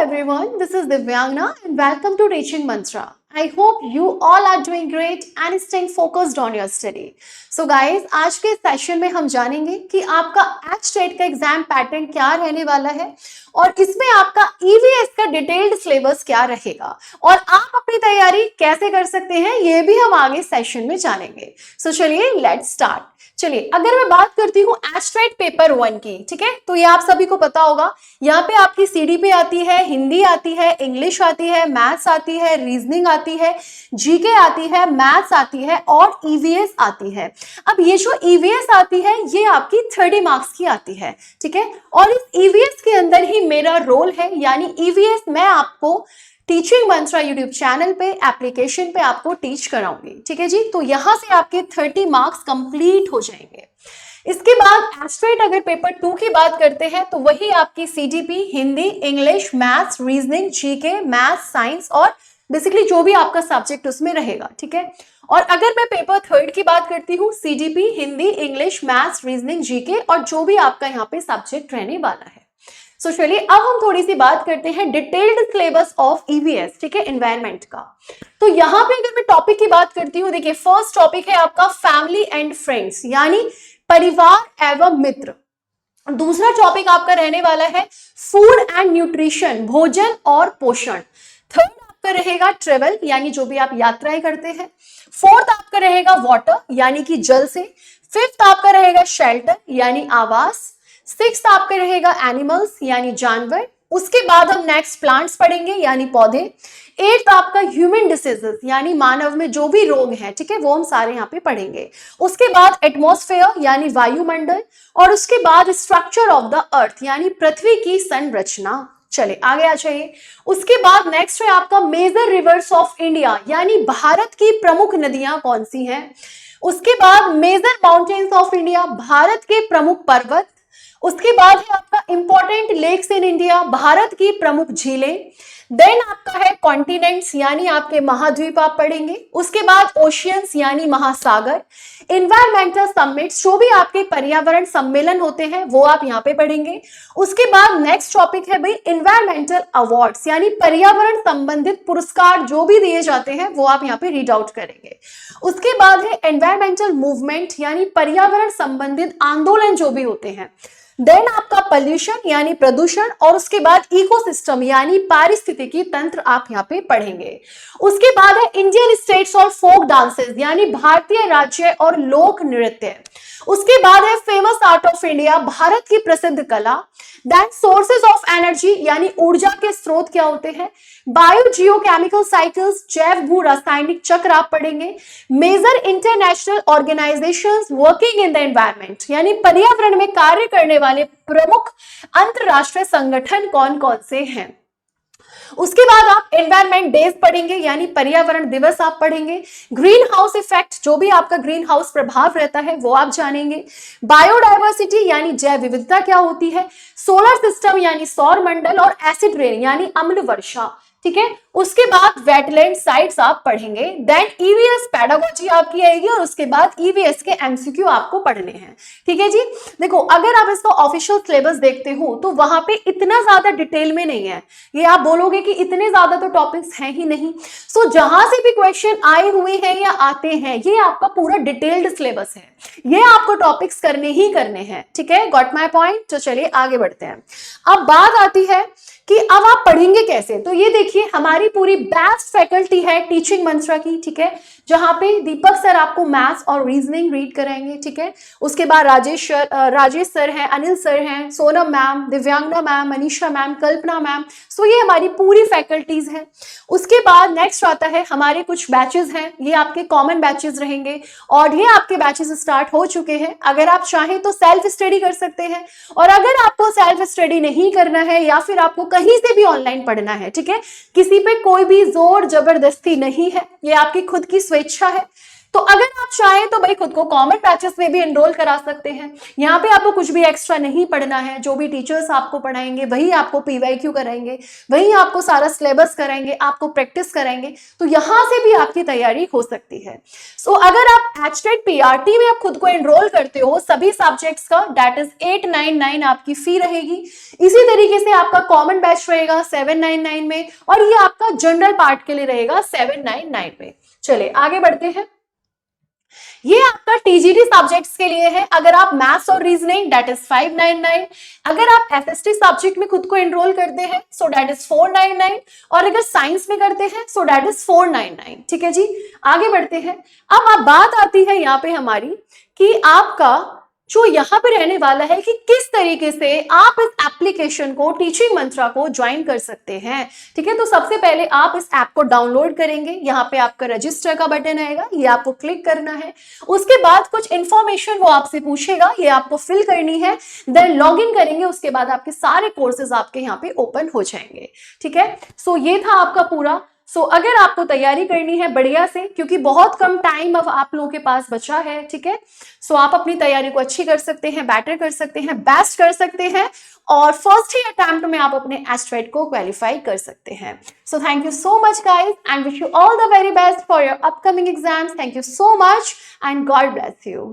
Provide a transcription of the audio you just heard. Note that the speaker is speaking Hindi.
everyone, this is Divyangna and welcome to Teaching Mantra. I hope you all are doing great and staying focused on your study. So guys, आज के सेशन में हम जानेंगे कि आपका एच-टेट का एग्जाम पैटर्न क्या रहने वाला है और इसमें आपका ईवीएस का डिटेल्ड सिलेबस क्या रहेगा और आप अपनी तैयारी कैसे कर सकते हैं ये भी हम आगे सेशन में जानेंगे। सो चलिए लेट्स स्टार्ट। चलिए अगर मैं बात करती हूँ एच-टेट पेपर 1 की, ठीक है, तो ये आप सभी को पता होगा। यहाँ पे आपकी सीडीपी आती है, हिंदी आती है, इंग्लिश आती है, मैथ्स आती है, रीजनिंग आती है, जीके आती है, मैथ्स आती है और ईवीएस आती है। अब ये जो ईवीएस आती है ये आपकी 30 मार्क्स की आती है, ठीक है, और इस ईवीएस के अंदर ही मेरा रोल है, यानी ईवीएस मैं आपको टीचिंग मंत्रा यूट्यूब चैनल पे एप्लीकेशन पे आपको टीच कराऊंगी, ठीक है जी। तो यहां से आपके 30 मार्क्स कंप्लीट हो जाएंगे। इसके बाद एच-टेट अगर पेपर 2 की बात करते हैं तो वही आपकी CDP, Hindi, English, maths, reasoning, GK, maths, science और बेसिकली जो भी आपका सब्जेक्ट उसमें रहेगा, ठीक है। और अगर मैं पेपर 3 की बात करती हूँ, CDP, Hindi, English, maths, reasoning, GK और जो भी आपका यहाँ पे सब्जेक्ट रहने वाला है। सो चलिए अब हम थोड़ी सी बात करते हैं डिटेल्ड सिलेबस ऑफ ईवीएस, ठीक है, एनवायरनमेंट का। तो यहाँ पे अगर मैं टॉपिक की बात करती हूँ, देखिए फर्स्ट टॉपिक है आपका फैमिली एंड फ्रेंड्स, यानी परिवार एवं मित्र। दूसरा टॉपिक आपका रहने वाला है फूड एंड न्यूट्रिशन, भोजन और पोषण। थर्ड आपका रहेगा ट्रेवल, यानी जो भी आप यात्राएं करते हैं। फोर्थ आपका रहेगा वाटर, यानी कि जल से। फिफ्थ आपका रहेगा शेल्टर, यानी आवास। सिक्स्थ आपका रहेगा एनिमल्स, यानी जानवर। उसके बाद हम नेक्स्ट प्लांट्स पढ़ेंगे, यानी पौधे। एट्थ आपका ह्यूमन डिसीजेस, यानी मानव में जो भी रोग हैं, ठीक है, वो हम सारे यहाँ पे पढ़ेंगे। उसके बाद एटमॉस्फेयर, यानी वायुमंडल। और उसके बाद स्ट्रक्चर ऑफ द अर्थ, यानी पृथ्वी की संरचना। चले आगे आ जाइए। उसके बाद नेक्स्ट है आपका मेजर रिवर्स ऑफ इंडिया, यानी भारत की प्रमुख नदियां कौन सी हैं। उसके बाद major mountains of India, Bharat के प्रमुख पर्वत। उसके बाद है आपका important lakes in India, Bharat की प्रमुख झीलें। देन आपका है कॉन्टिनेंट्स, यानी आपके महाद्वीप आप पढ़ेंगे। उसके बाद ओशियंस, यानी महासागर। इन्वायरमेंटल समिट्स, जो भी आपके पर्यावरण सम्मेलन होते हैं वो आप यहाँ पे पढ़ेंगे। उसके बाद नेक्स्ट टॉपिक है भाई इन्वायरमेंटल अवार्ड्स, यानी पर्यावरण संबंधित पुरस्कार जो भी दिए जाते हैं वो आप यहाँ पे रीड आउट करेंगे। उसके बाद है एनवायरमेंटल मूवमेंट, यानी पर्यावरण संबंधित आंदोलन जो भी होते हैं। देन आपका पॉल्यूशन, यानी प्रदूषण। और उसके बाद इकोसिस्टम, यानी पारिस्थितिकी तंत्र आप यहाँ पे पढ़ेंगे। उसके बाद है इंडियन स्टेट्स और फोक डांसेस, यानी भारतीय राज्य और लोक नृत्य। उसके बाद है famous art of India, Bharat की प्रसिद्ध कला। देन सोर्सेज ऑफ एनर्जी, यानी ऊर्जा के स्रोत क्या होते हैं। बायो जियोकेमिकल साइकिल्स, जैव भू रासायनिक चक्र आप पढ़ेंगे। Major international organisations working in the environment, यानी पर्यावरण में कार्य करने वाले प्रमुख अंतरराष्ट्रीय संगठन कौन कौन से हैं। उसके बाद आप एनवायरनमेंट डेज पढ़ेंगे, यानी पर्यावरण दिवस आप पढ़ेंगे। ग्रीन हाउस इफेक्ट, जो भी आपका ग्रीन हाउस प्रभाव रहता है वो आप जानेंगे। बायोडायवर्सिटी, यानी जैव विविधता क्या होती है। सोलर सिस्टम, यानी सौर मंडल। और एसिड रेन, यानी अम्ल वर्षा, ठीक है। उसके बाद वेटलैंड साइट्स आप पढ़ेंगे। देन ईवीएस पेडागोजी आपकी आएगी और उसके बाद ईवीएस के एमसीक्यू आपको पढ़ने हैं, ठीक है जी। देखो अगर आप इसका ऑफिशियल सिलेबस देखते हो तो वहां पे इतना ज्यादा डिटेल में नहीं है। ये आप बोलोगे कि इतने ज्यादा तो टॉपिक्स हैं ही नहीं। सो जहां से भी क्वेश्चन आए हुए हैं या आते हैं ये आपका पूरा डिटेल्ड सिलेबस है, ये आपको टॉपिक्स करने ही करने हैं, ठीक है। Got my point. तो चलिए आगे बढ़ते हैं। अब बात आती है कि अब आप पढ़ेंगे कैसे। तो ये देखिए हमारी पूरी बेस्ट फैकल्टी है टीचिंग मंत्रा की, ठीक है, जहां पे दीपक सर आपको मैथ्स और रीजनिंग रीड कराएंगे, ठीक है। उसके बाद राजेश सर हैं, अनिल सर हैं, Sonam ma'am, Divyangana ma'am, Manisha ma'am, Kalpana ma'am. So ये हमारी पूरी फैकल्टीज हैं। उसके बाद नेक्स्ट आता है हमारे कुछ बैचेस हैं, ये आपके कॉमन बैचेस रहेंगे और ये आपके बैचेस स्टार्ट हो चुके हैं। अगर आप चाहें तो सेल्फ स्टडी कर सकते हैं और अगर आपको सेल्फ स्टडी नहीं करना है या फिर आपको कहीं से भी ऑनलाइन पढ़ना है, ठीक है, किसी पे कोई भी जोर जबरदस्ती नहीं है, ये आपकी खुद की स्वेच्छा है। तो अगर आप चाहें तो भाई खुद को कॉमन बैचेस में भी एनरोल करा सकते हैं। यहाँ पे आपको कुछ भी एक्स्ट्रा नहीं पढ़ना है, जो भी टीचर्स आपको पढ़ाएंगे वही आपको पीवाईक्यू कराएंगे, वही आपको सारा सिलेबस कराएंगे, आपको प्रैक्टिस कराएंगे, तो यहाँ से भी आपकी तैयारी हो सकती है। सो अगर आप एचटेट पीआरटी में आप खुद को एनरोल करते हो सभी सब्जेक्ट्स का, दैट इज 899 आपकी फी रहेगी। इसी तरीके से आपका कॉमन बैच रहेगा 799 में, और ये आपका जनरल पार्ट के लिए रहेगा 799 में। चलिए आगे बढ़ते हैं। ये आपका टीजीटी सब्जेक्ट्स के लिए है। अगर आप मैथ्स और रीजनिंग दैट इज 599, अगर आप एसएसटी सब्जेक्ट में खुद को एनरोल करते हैं सो दैट इज 499, और अगर साइंस में करते हैं सो दैट इज 499। ठीक है जी, आगे बढ़ते हैं। अब बात आती है यहाँ पे हमारी कि आपका जो यहाँ पे रहने वाला है कि किस तरीके से आप इस एप्लीकेशन को, टीचिंग मंत्रा को ज्वाइन कर सकते हैं। ठीक है, तो सबसे पहले आप इस ऐप को डाउनलोड करेंगे। यहाँ पे आपका रजिस्टर का बटन आएगा, ये आपको क्लिक करना है। उसके बाद कुछ इंफॉर्मेशन वो आपसे पूछेगा, ये आपको फिल करनी है, देन लॉग इन करेंगे। उसके बाद आपके सारे कोर्सेज आपके यहाँ पे ओपन हो जाएंगे। ठीक है, सो ये था आपका पूरा। अगर आपको तैयारी करनी है बढ़िया से, क्योंकि बहुत कम टाइम अब आप लोगों के पास बचा है, ठीक है, आप अपनी तैयारी को अच्छी कर सकते हैं, बेटर कर सकते हैं, बेस्ट कर सकते हैं, और फर्स्ट ही अटेम्प्ट में आप अपने एस्ट्रेट को क्वालिफाई कर सकते हैं। So thank you so much guys and wish you all the very best for your upcoming exams. Thank you so much and God bless you.